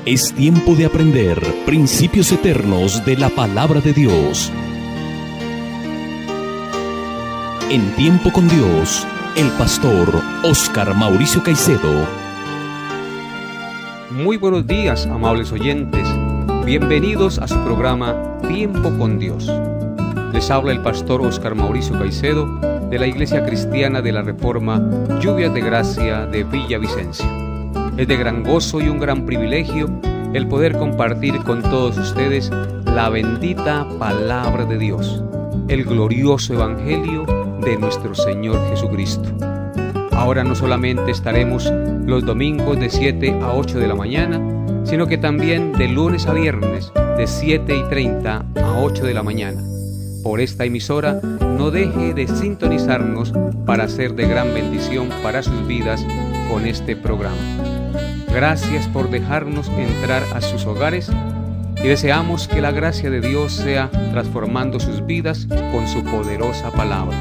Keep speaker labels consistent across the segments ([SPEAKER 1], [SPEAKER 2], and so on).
[SPEAKER 1] Es tiempo de aprender principios eternos de la palabra de Dios. En Tiempo con Dios, el pastor Óscar Mauricio Caicedo.
[SPEAKER 2] Muy buenos días, amables oyentes. Bienvenidos a su programa Tiempo con Dios. Les habla el pastor Óscar Mauricio Caicedo de la Iglesia Cristiana de la Reforma Lluvias de Gracia de Villavicencio. Es de gran gozo y un gran privilegio el poder compartir con todos ustedes la bendita palabra de Dios, el glorioso evangelio de nuestro Señor Jesucristo. Ahora no solamente estaremos los domingos de 7 a 8 de la mañana, sino que también de lunes a viernes de 7:30 a 8 de la mañana. Por esta emisora, no deje de sintonizarnos para ser de gran bendición para sus vidas con este programa. Gracias por dejarnos entrar a sus hogares y deseamos que la gracia de Dios sea transformando sus vidas con su poderosa palabra.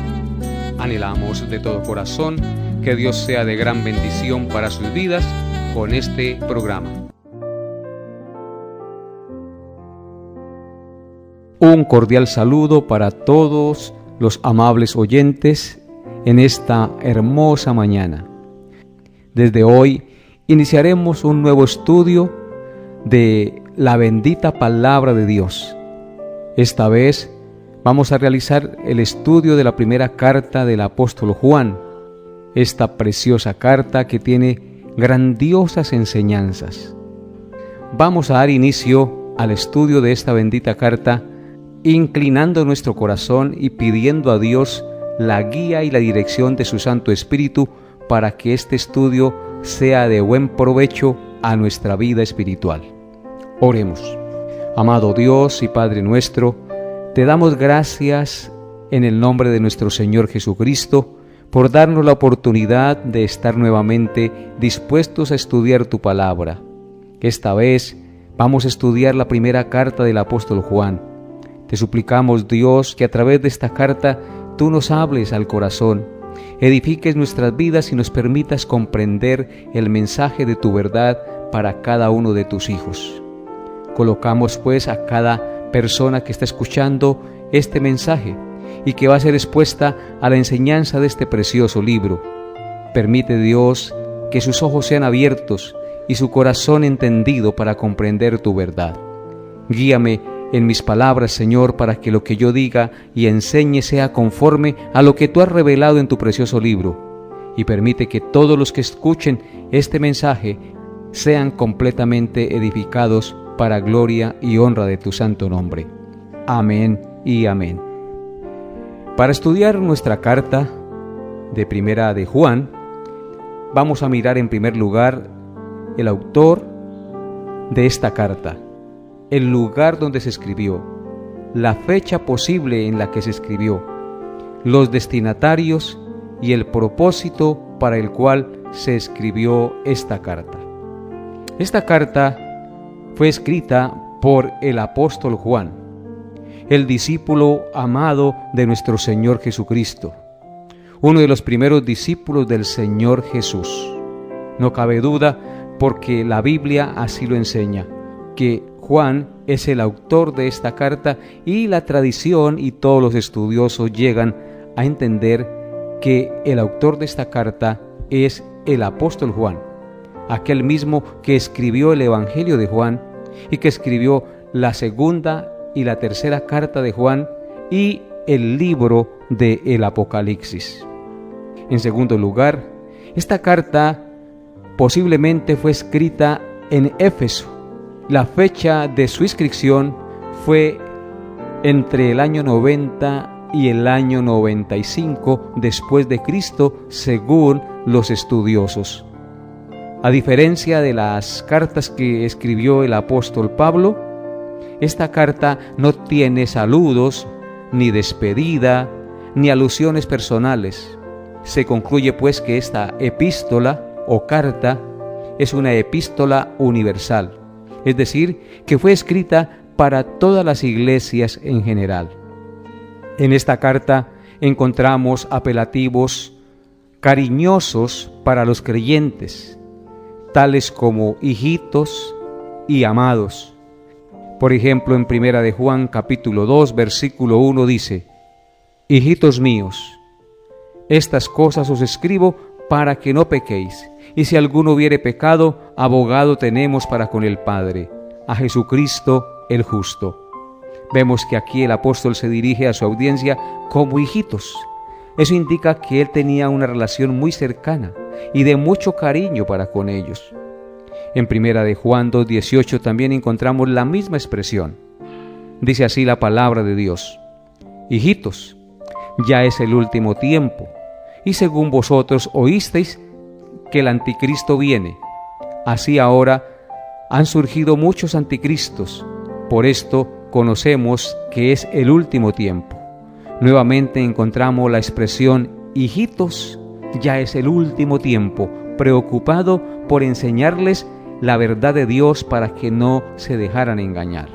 [SPEAKER 2] Anhelamos de todo corazón que Dios sea de gran bendición para sus vidas con este programa. Un cordial saludo para todos los amables oyentes en esta hermosa mañana. Desde hoy iniciaremos un nuevo estudio de la bendita palabra de Dios. Esta vez vamos a realizar el estudio de la primera carta del apóstol Juan, esta preciosa carta que tiene grandiosas enseñanzas. Vamos a dar inicio al estudio de esta bendita carta, inclinando nuestro corazón y pidiendo a Dios la guía y la dirección de su Santo Espíritu para que este estudio sea de buen provecho a nuestra vida espiritual. Oremos. Amado Dios y Padre nuestro, te damos gracias en el nombre de nuestro Señor Jesucristo por darnos la oportunidad de estar nuevamente dispuestos a estudiar tu palabra. Esta vez vamos a estudiar la primera carta del apóstol Juan. Te suplicamos, Dios, que a través de esta carta tú nos hables al corazón, edifiques nuestras vidas y nos permitas comprender el mensaje de tu verdad para cada uno de tus hijos. Colocamos pues a cada persona que está escuchando este mensaje y que va a ser expuesta a la enseñanza de este precioso libro. Permite, Dios, que sus ojos sean abiertos y su corazón entendido para comprender tu verdad. Guíame en mis palabras, Señor, para que lo que yo diga y enseñe sea conforme a lo que tú has revelado en tu precioso libro, y permite que todos los que escuchen este mensaje sean completamente edificados para gloria y honra de tu santo nombre. Amén y amén. Para estudiar nuestra carta de primera de Juan, vamos a mirar en primer lugar el autor de esta carta, el lugar donde se escribió, la fecha posible en la que se escribió, los destinatarios y el propósito para el cual se escribió esta carta. Esta carta fue escrita por el apóstol Juan, el discípulo amado de nuestro Señor Jesucristo, uno de los primeros discípulos del Señor Jesús. No cabe duda, porque la Biblia así lo enseña, que Juan es el autor de esta carta y la tradición y todos los estudiosos llegan a entender que el autor de esta carta es el apóstol Juan, aquel mismo que escribió el Evangelio de Juan y que escribió la segunda y la tercera carta de Juan y el libro del Apocalipsis. En segundo lugar, esta carta posiblemente fue escrita en Éfeso. La fecha de su inscripción fue entre el año 90 y el año 95 después de Cristo, según los estudiosos. A diferencia de las cartas que escribió el apóstol Pablo, esta carta no tiene saludos, ni despedida, ni alusiones personales. Se concluye pues que esta epístola o carta es una epístola universal, es decir, que fue escrita para todas las iglesias en general. En esta carta encontramos apelativos cariñosos para los creyentes, tales como hijitos, y amados. Por ejemplo, en Primera de Juan capítulo 2, versículo 1 dice: Hijitos míos, estas cosas os escribo para que no pequéis. Y si alguno hubiere pecado, abogado tenemos para con el Padre, a Jesucristo el justo. Vemos que aquí el apóstol se dirige a su audiencia como hijitos. Eso indica que él tenía una relación muy cercana y de mucho cariño para con ellos. En Primera de Juan 2:18 también encontramos la misma expresión. Dice así la palabra de Dios: Hijitos, ya es el último tiempo, y según vosotros oísteis que el anticristo viene, así ahora han surgido muchos anticristos. Por esto conocemos que es el último tiempo. Nuevamente encontramos la expresión hijitos, ya es el último tiempo, preocupado por enseñarles la verdad de Dios para que no se dejaran engañar.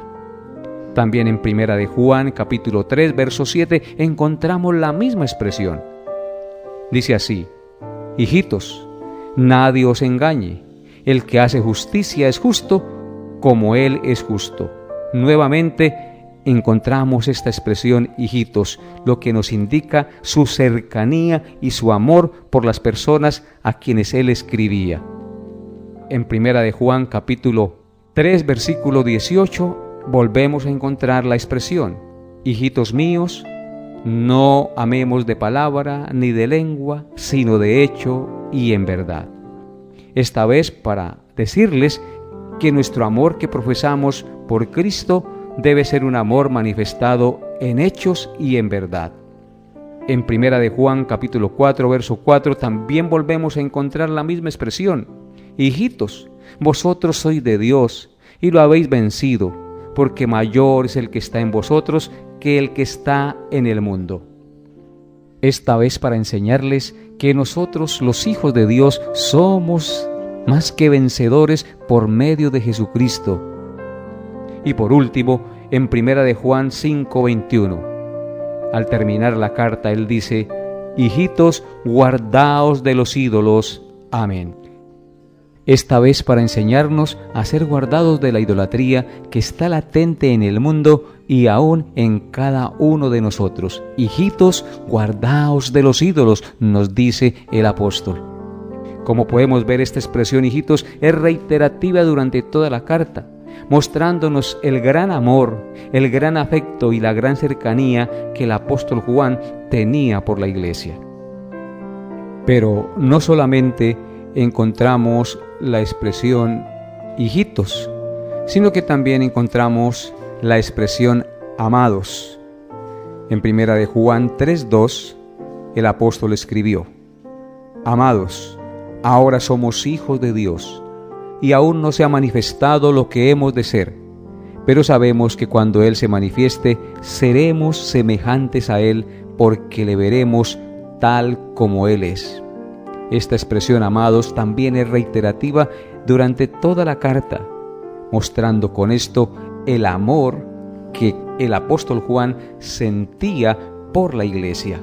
[SPEAKER 2] También en Primera de Juan, capítulo 3, verso 7, encontramos la misma expresión. Dice así: Hijitos, nadie os engañe. El que hace justicia es justo, como Él es justo. Nuevamente encontramos esta expresión hijitos, lo que nos indica su cercanía y su amor por las personas a quienes Él escribía. En Primera de Juan capítulo 3 versículo 18 volvemos a encontrar la expresión: Hijitos míos, no amemos de palabra ni de lengua, sino de hecho y en verdad. Esta vez para decirles que nuestro amor que profesamos por Cristo debe ser un amor manifestado en hechos y en verdad. En Primera de Juan capítulo 4 verso 4 también volvemos a encontrar la misma expresión: Hijitos, vosotros sois de Dios y lo habéis vencido, porque mayor es el que está en vosotros que el que está en el mundo. Esta vez para enseñarles que nosotros, los hijos de Dios, somos más que vencedores por medio de Jesucristo. Y por último, en Primera de Juan 5:21, al terminar la carta, él dice: Hijitos, guardaos de los ídolos. Amén. Esta vez para enseñarnos a ser guardados de la idolatría que está latente en el mundo y aún en cada uno de nosotros. Hijitos, guardaos de los ídolos, nos dice el apóstol. Como podemos ver, esta expresión hijitos es reiterativa durante toda la carta, mostrándonos el gran amor, el gran afecto y la gran cercanía que el apóstol Juan tenía por la iglesia. Pero no solamente encontramos la expresión hijitos, sino que también encontramos la expresión amados. En Primera de Juan 3:2, el apóstol escribió: Amados, ahora somos hijos de Dios, y aún no se ha manifestado lo que hemos de ser, pero sabemos que cuando Él se manifieste, seremos semejantes a Él, porque le veremos tal como Él es. Esta expresión amados también es reiterativa durante toda la carta, mostrando con esto el amor que el apóstol Juan sentía por la iglesia.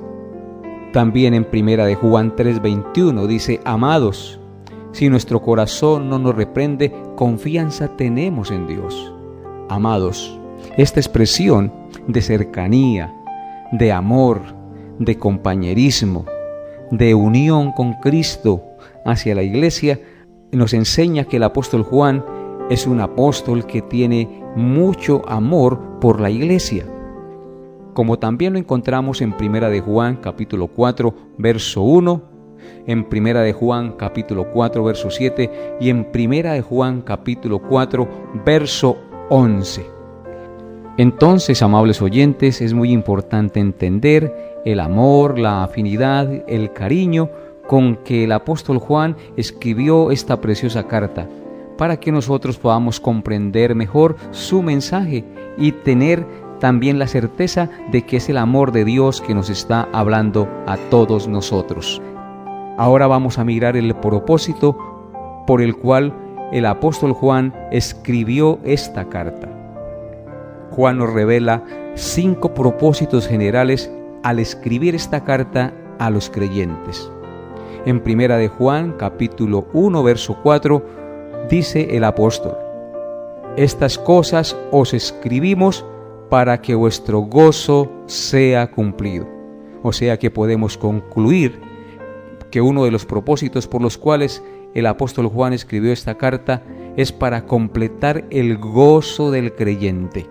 [SPEAKER 2] También en Primera de Juan 3:21 dice: Amados, si nuestro corazón no nos reprende, confianza tenemos en Dios. Amados, esta expresión de cercanía, de amor, de compañerismo, de unión con Cristo hacia la iglesia, nos enseña que el apóstol Juan es un apóstol que tiene mucho amor por la iglesia, como también lo encontramos en Primera de Juan capítulo 4 verso 1, en Primera de Juan capítulo 4 verso 7 y en Primera de Juan capítulo 4 verso 11. Entonces, amables oyentes, es muy importante entender el amor, la afinidad, el cariño con que el apóstol Juan escribió esta preciosa carta, para que nosotros podamos comprender mejor su mensaje y tener también la certeza de que es el amor de Dios que nos está hablando a todos nosotros. Ahora vamos a mirar el propósito por el cual el apóstol Juan escribió esta carta. Juan nos revela 5 propósitos generales al escribir esta carta a los creyentes. En Primera de Juan, capítulo 1, verso 4, dice el apóstol: Estas cosas os escribimos para que vuestro gozo sea cumplido. O sea que podemos concluir que uno de los propósitos por los cuales el apóstol Juan escribió esta carta es para completar el gozo del creyente,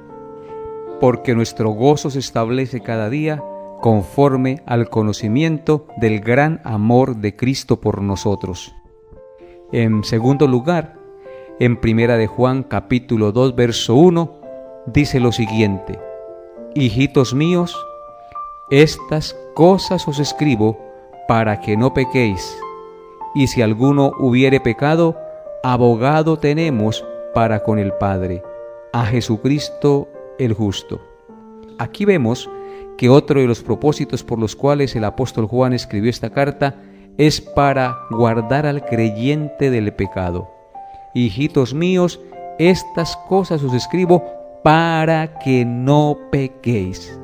[SPEAKER 2] porque nuestro gozo se establece cada día conforme al conocimiento del gran amor de Cristo por nosotros. En segundo lugar, en Primera de Juan capítulo 2 verso 1 dice lo siguiente: hijitos míos, estas cosas os escribo para que no pequéis, y si alguno hubiere pecado, abogado tenemos para con el Padre, a Jesucristo el justo. Aquí vemos que otro de los propósitos por los cuales el apóstol Juan escribió esta carta es para guardar al creyente del pecado. Hijitos míos, estas cosas os escribo para que no pequéis.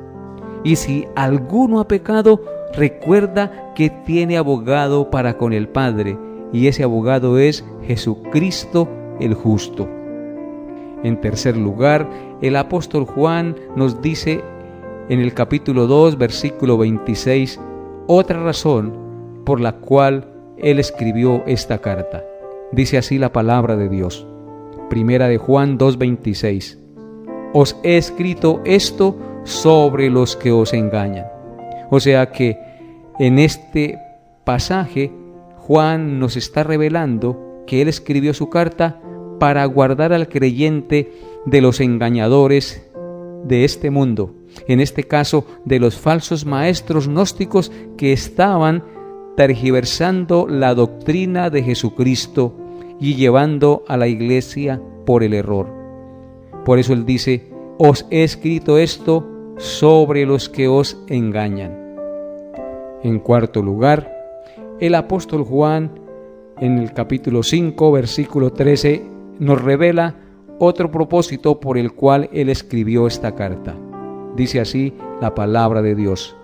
[SPEAKER 2] Y si alguno ha pecado, recuerda que tiene abogado para con el Padre, y ese abogado es Jesucristo el justo. En tercer lugar, el apóstol Juan nos dice en el capítulo 2, versículo 26, otra razón por la cual él escribió esta carta. Dice así la palabra de Dios. Primera de Juan 2:26. Os he escrito esto sobre los que os engañan. O sea que en este pasaje Juan nos está revelando que él escribió su carta para guardar al creyente de los engañadores de este mundo, en este caso de los falsos maestros gnósticos que estaban tergiversando la doctrina de Jesucristo y llevando a la iglesia por el error. Por eso él dice: os he escrito esto sobre los que os engañan. En cuarto lugar, el apóstol Juan en el capítulo 5, versículo 13, nos revela otro propósito por el cual él escribió esta carta. Dice así la palabra de Dios.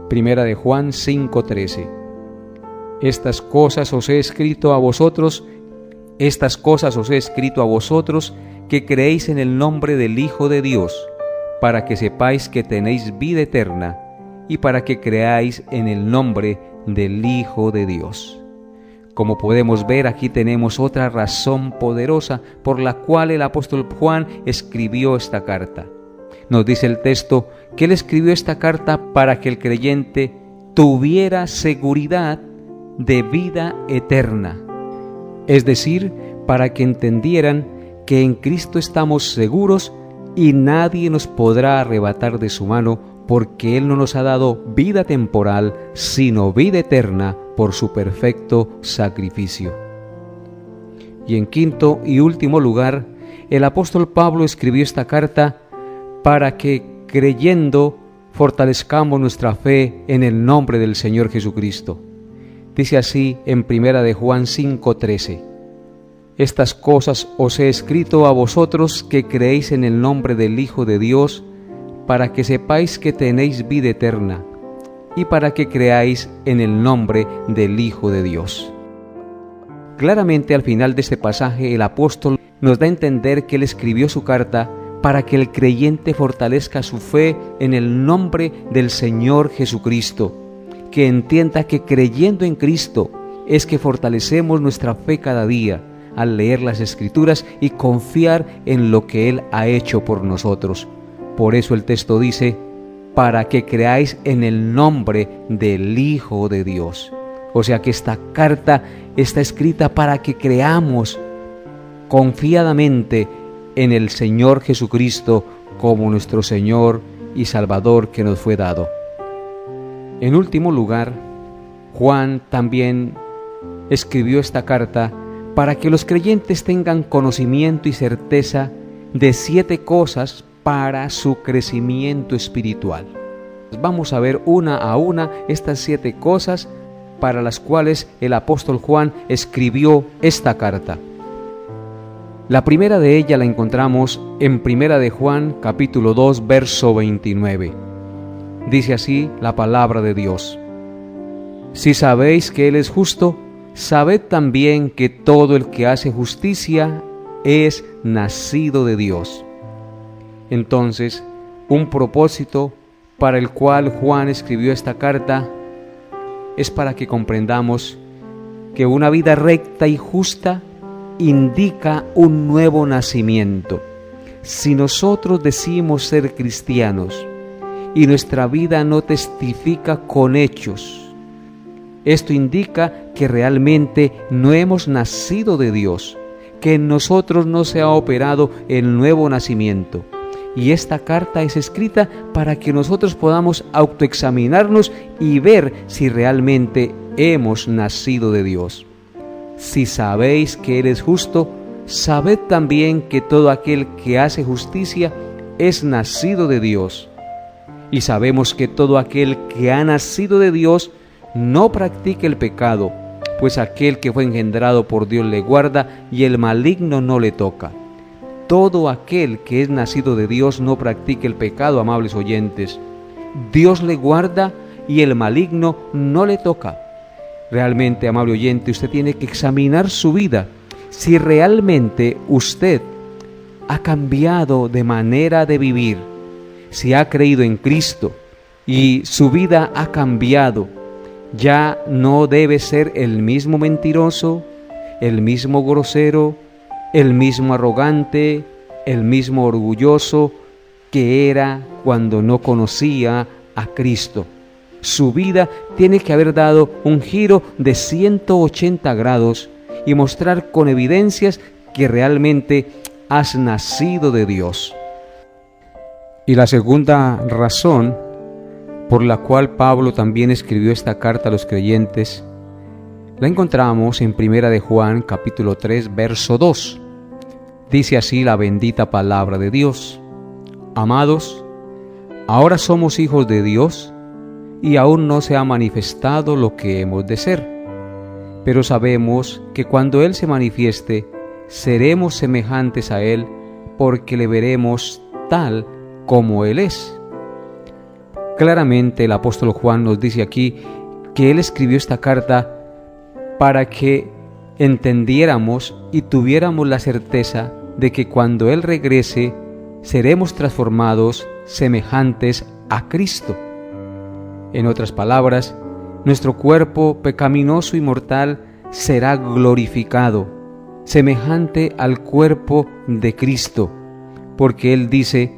[SPEAKER 2] Primera de Juan 5:13. Estas cosas os he escrito a vosotros que creéis en el nombre del Hijo de Dios, para que sepáis que tenéis vida eterna, y para que creáis en el nombre del Hijo de Dios. Como podemos ver, aquí tenemos otra razón poderosa por la cual el apóstol Juan escribió esta carta. Nos dice el texto que él escribió esta carta para que el creyente tuviera seguridad de vida eterna, es decir, para que entendieran que en Cristo estamos seguros y nadie nos podrá arrebatar de su mano, porque Él no nos ha dado vida temporal, sino vida eterna por su perfecto sacrificio. Y en quinto y último lugar, el apóstol Pablo escribió esta carta para que, creyendo, fortalezcamos nuestra fe en el nombre del Señor Jesucristo. Dice así en Primera de Juan 5:13. Estas cosas os he escrito a vosotros que creéis en el nombre del Hijo de Dios, para que sepáis que tenéis vida eterna, y para que creáis en el nombre del Hijo de Dios. Claramente al final de este pasaje el apóstol nos da a entender que él escribió su carta para que el creyente fortalezca su fe en el nombre del Señor Jesucristo, que entienda que creyendo en Cristo es que fortalecemos nuestra fe cada día al leer las Escrituras y confiar en lo que Él ha hecho por nosotros. Por eso el texto dice: para que creáis en el nombre del Hijo de Dios. O sea que esta carta está escrita para que creamos confiadamente en el Señor Jesucristo como nuestro Señor y Salvador que nos fue dado. En último lugar, Juan también escribió esta carta para que los creyentes tengan conocimiento y certeza de 7 cosas para su crecimiento espiritual. Vamos a ver una a una estas 7 cosas para las cuales el apóstol Juan escribió esta carta. La primera de ellas la encontramos en Primera de Juan, capítulo 2, verso 29. Dice así la palabra de Dios: si sabéis que Él es justo, sabed también que todo el que hace justicia es nacido de Dios. Entonces, un propósito para el cual Juan escribió esta carta es para que comprendamos que una vida recta y justa indica un nuevo nacimiento. Si nosotros decimos ser cristianos y nuestra vida no testifica con hechos, esto indica que realmente no hemos nacido de Dios, que en nosotros no se ha operado el nuevo nacimiento. Y esta carta es escrita para que nosotros podamos autoexaminarnos y ver si realmente hemos nacido de Dios. Si sabéis que Él es justo, sabed también que todo aquel que hace justicia es nacido de Dios. Y sabemos que todo aquel que ha nacido de Dios no practica el pecado, pues aquel que fue engendrado por Dios le guarda y el maligno no le toca. Todo aquel que es nacido de Dios no practica el pecado, amables oyentes. Dios le guarda y el maligno no le toca. Realmente, amable oyente, usted tiene que examinar su vida. Si realmente usted ha cambiado de manera de vivir, si ha creído en Cristo y su vida ha cambiado, ya no debe ser el mismo mentiroso, el mismo grosero, el mismo arrogante, el mismo orgulloso que era cuando no conocía a Cristo. Su vida tiene que haber dado un giro de 180 grados y mostrar con evidencias que realmente has nacido de Dios. Y la segunda razón por la cual Pablo también escribió esta carta a los creyentes, la encontramos en 1 de Juan capítulo 3 verso 2. Dice así la bendita palabra de Dios: Amados, ahora somos hijos de Dios y aún no se ha manifestado lo que hemos de ser. Pero sabemos que cuando Él se manifieste, seremos semejantes a Él, porque le veremos tal como Él es. Claramente el apóstol Juan nos dice aquí que él escribió esta carta para que entendiéramos y tuviéramos la certeza de que cuando Él regrese, seremos transformados semejantes a Cristo. En otras palabras, nuestro cuerpo pecaminoso y mortal será glorificado, semejante al cuerpo de Cristo, porque Él dice: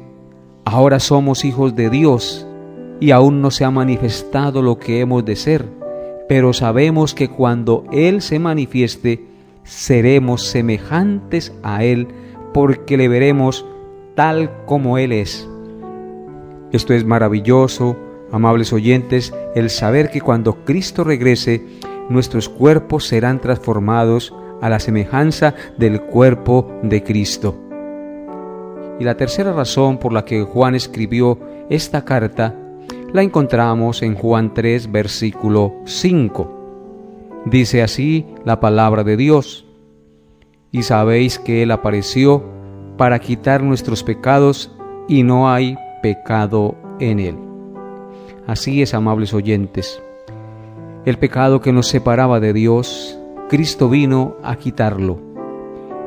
[SPEAKER 2] ahora somos hijos de Dios y aún no se ha manifestado lo que hemos de ser, pero sabemos que cuando Él se manifieste, seremos semejantes a Él, porque le veremos tal como Él es. Esto es maravilloso, amables oyentes, el saber que cuando Cristo regrese, nuestros cuerpos serán transformados a la semejanza del cuerpo de Cristo. Y la tercera razón por la que Juan escribió esta carta la encontramos en Juan 3, versículo 5. Dice así la palabra de Dios: Y sabéis que Él apareció para quitar nuestros pecados, y no hay pecado en Él. Así es, amables oyentes. El pecado que nos separaba de Dios, Cristo vino a quitarlo.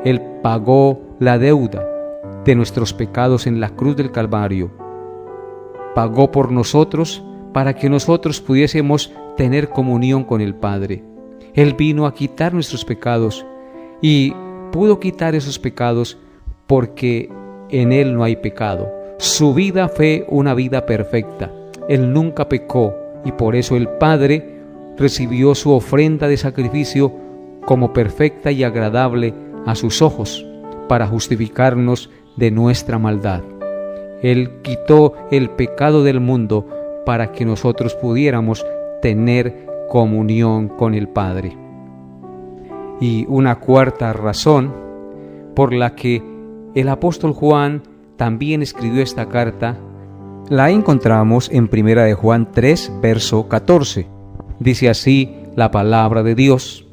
[SPEAKER 2] Él pagó la deuda de nuestros pecados en la cruz del Calvario. Pagó por nosotros para que nosotros pudiésemos tener comunión con el Padre. Él vino a quitar nuestros pecados y pudo quitar esos pecados porque en Él no hay pecado. Su vida fue una vida perfecta. Él nunca pecó y por eso el Padre recibió su ofrenda de sacrificio como perfecta y agradable a sus ojos para justificarnos de nuestra maldad. Él quitó el pecado del mundo para que nosotros pudiéramos tener comunión con el Padre. Y una cuarta razón por la que el apóstol Juan también escribió esta carta, la encontramos en 1 de Juan 3, verso 14. Dice así la palabra de Dios: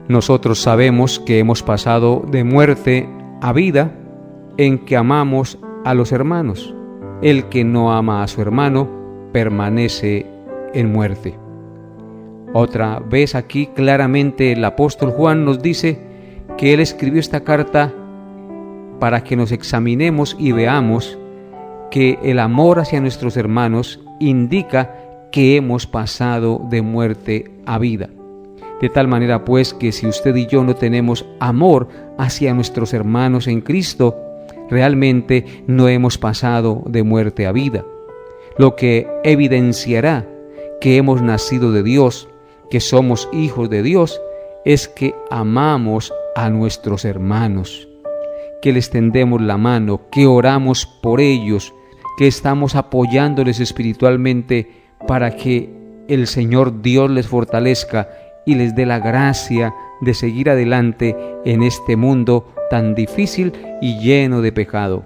[SPEAKER 2] Nosotros sabemos que hemos pasado de muerte a vida en que amamos a los hermanos. El que no ama a su hermano permanece en muerte. Otra vez aquí claramente el apóstol Juan nos dice que Él escribió esta carta para que nos examinemos y veamos que el amor hacia nuestros hermanos indica que hemos pasado de muerte a vida. De tal manera pues que si usted y yo no tenemos amor hacia nuestros hermanos en Cristo, realmente no hemos pasado de muerte a vida. Lo que evidenciará que hemos nacido de Dios, que somos hijos de Dios, es que amamos a nuestros hermanos, que les tendemos la mano, que oramos por ellos, que estamos apoyándoles espiritualmente para que el Señor Dios les fortalezca y les dé la gracia de seguir adelante en este mundo tan difícil y lleno de pecado.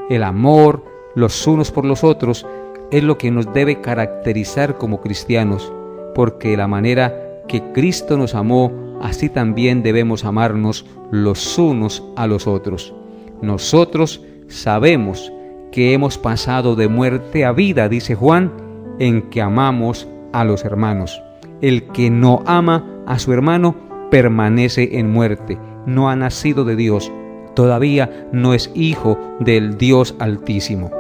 [SPEAKER 2] El amor los unos por los otros es lo que nos debe caracterizar como cristianos, porque de la manera que Cristo nos amó, así también debemos amarnos los unos a los otros. Nosotros sabemos que hemos pasado de muerte a vida, dice Juan, en que amamos a los hermanos. El que no ama a su hermano permanece en muerte, no ha nacido de Dios, todavía no es hijo del Dios Altísimo.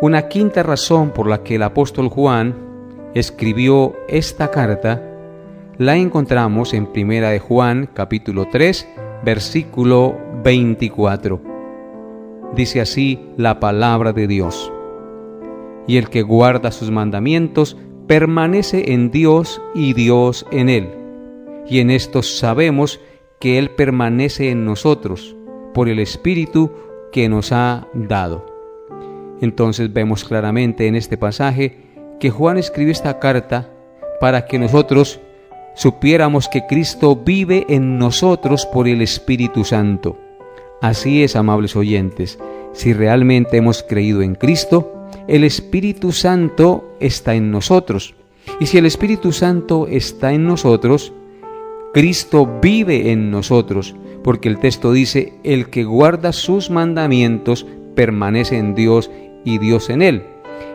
[SPEAKER 2] Una quinta razón por la que el apóstol Juan escribió esta carta la encontramos en 1 de Juan capítulo 3, versículo 24. Dice así la palabra de Dios: y el que guarda sus mandamientos permanece en Dios y Dios en él. Y en esto sabemos que Él permanece en nosotros por el Espíritu que nos ha dado. Entonces vemos claramente en este pasaje que Juan escribió esta carta para que nosotros supiéramos que Cristo vive en nosotros por el Espíritu Santo. Así es, amables oyentes, si realmente hemos creído en Cristo, el Espíritu Santo está en nosotros. Y si el Espíritu Santo está en nosotros, Cristo vive en nosotros, porque el texto dice: el que guarda sus mandamientos permanece en Dios y Dios en él.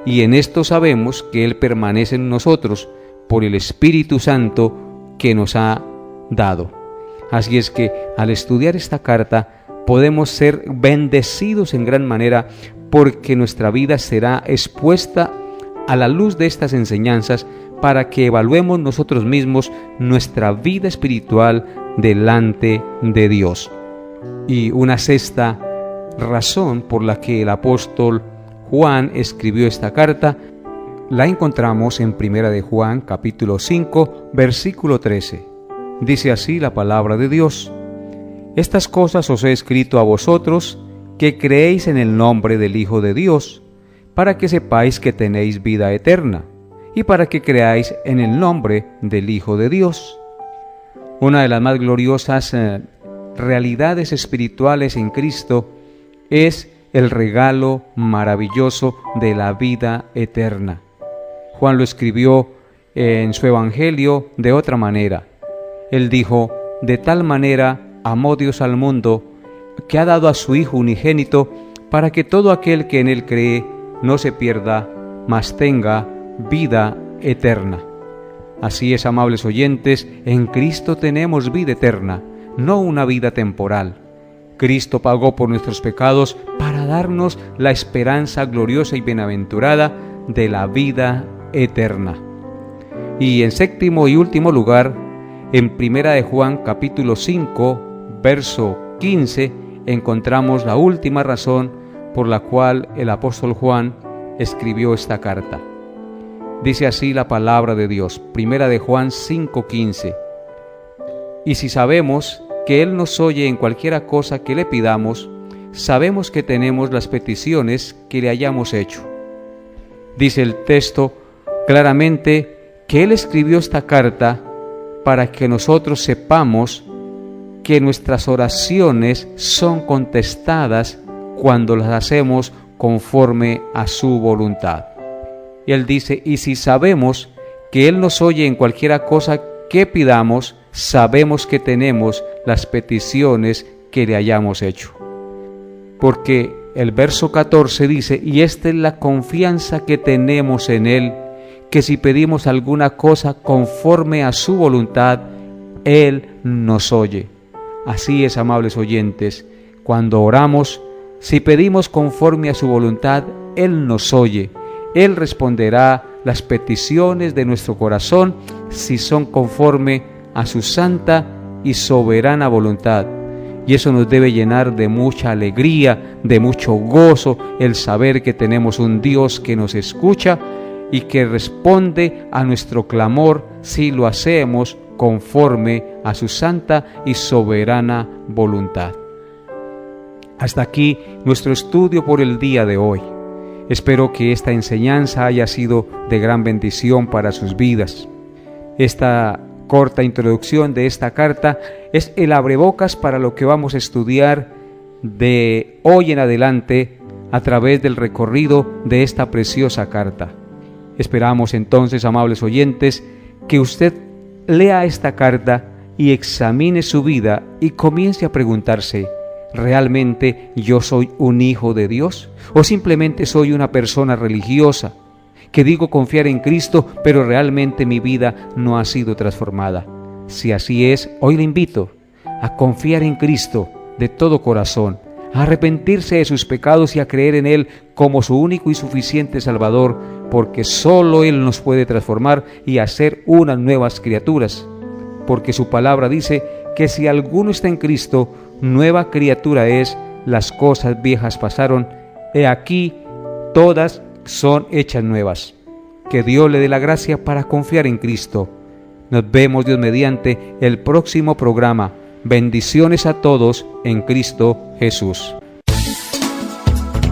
[SPEAKER 2] Y en esto sabemos que Él permanece en nosotros por el Espíritu Santo que nos ha dado. Así es que al estudiar esta carta podemos ser bendecidos en gran manera, porque nuestra vida será expuesta a la luz de estas enseñanzas para que evaluemos nosotros mismos nuestra vida espiritual delante de Dios. Y una sexta razón por la que el apóstol Juan escribió esta carta la encontramos en 1 de Juan capítulo 5 versículo 13. Dice así la palabra de Dios: estas cosas os he escrito a vosotros que creéis en el nombre del Hijo de Dios, para que sepáis que tenéis vida eterna, y para que creáis en el nombre del Hijo de Dios. Una de las más gloriosas realidades espirituales en Cristo es el regalo maravilloso de la vida eterna. Juan lo escribió en su Evangelio de otra manera. Él dijo: de tal manera amó Dios al mundo, que ha dado a su Hijo unigénito, para que todo aquel que en Él cree no se pierda, mas tenga vida eterna. Así es, amables oyentes, en Cristo tenemos vida eterna, no una vida temporal. Cristo pagó por nuestros pecados para darnos la esperanza gloriosa y bienaventurada de la vida eterna. Y en séptimo y último lugar, en 1 de Juan capítulo 5, verso 15, encontramos la última razón por la cual el apóstol Juan escribió esta carta. Dice así la palabra de Dios, 1 de Juan 5:15: y si sabemos que Él nos oye en cualquiera cosa que le pidamos, sabemos que tenemos las peticiones que le hayamos hecho. Dice el texto claramente que Él escribió esta carta para que nosotros sepamos que nuestras oraciones son contestadas cuando las hacemos conforme a su voluntad. Y Él dice: y si sabemos que Él nos oye en cualquiera cosa que pidamos, sabemos que tenemos las peticiones que le hayamos hecho. Porque el verso 14 dice: y esta es la confianza que tenemos en Él, que si pedimos alguna cosa conforme a su voluntad, Él nos oye. Así es, amables oyentes, cuando oramos, si pedimos conforme a su voluntad, Él nos oye. Él responderá las peticiones de nuestro corazón si son conforme a su santa y soberana voluntad. Y eso nos debe llenar de mucha alegría, de mucho gozo, el saber que tenemos un Dios que nos escucha y que responde a nuestro clamor si lo hacemos conforme a su santa y soberana voluntad. Hasta aquí nuestro estudio por el día de hoy. Espero que esta enseñanza haya sido de gran bendición para sus vidas. Esta corta introducción de esta carta es el abrebocas para lo que vamos a estudiar de hoy en adelante a través del recorrido de esta preciosa carta. Esperamos entonces, amables oyentes, que usted lea esta carta y examine su vida y comience a preguntarse: ¿realmente yo soy un hijo de Dios? ¿O simplemente soy una persona religiosa que digo confiar en Cristo, pero realmente mi vida no ha sido transformada? Si así es, hoy le invito a confiar en Cristo de todo corazón, a arrepentirse de sus pecados y a creer en Él como su único y suficiente Salvador, porque solo Él nos puede transformar y hacer unas nuevas criaturas. Porque su palabra dice que si alguno está en Cristo, nueva criatura es, las cosas viejas pasaron, he aquí todas son hechas nuevas. Que Dios le dé la gracia para confiar en Cristo. Nos vemos, Dios mediante, el próximo programa. Bendiciones a todos en Cristo Jesús.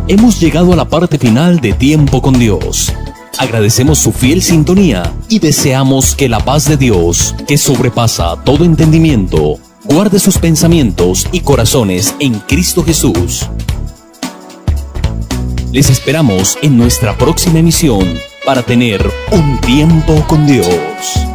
[SPEAKER 1] Hemos llegado a la parte final de Tiempo con Dios. Agradecemos su fiel sintonía y deseamos que la paz de Dios, que sobrepasa todo entendimiento, guarde sus pensamientos y corazones en Cristo Jesús. Les esperamos en nuestra próxima emisión para tener un tiempo con Dios.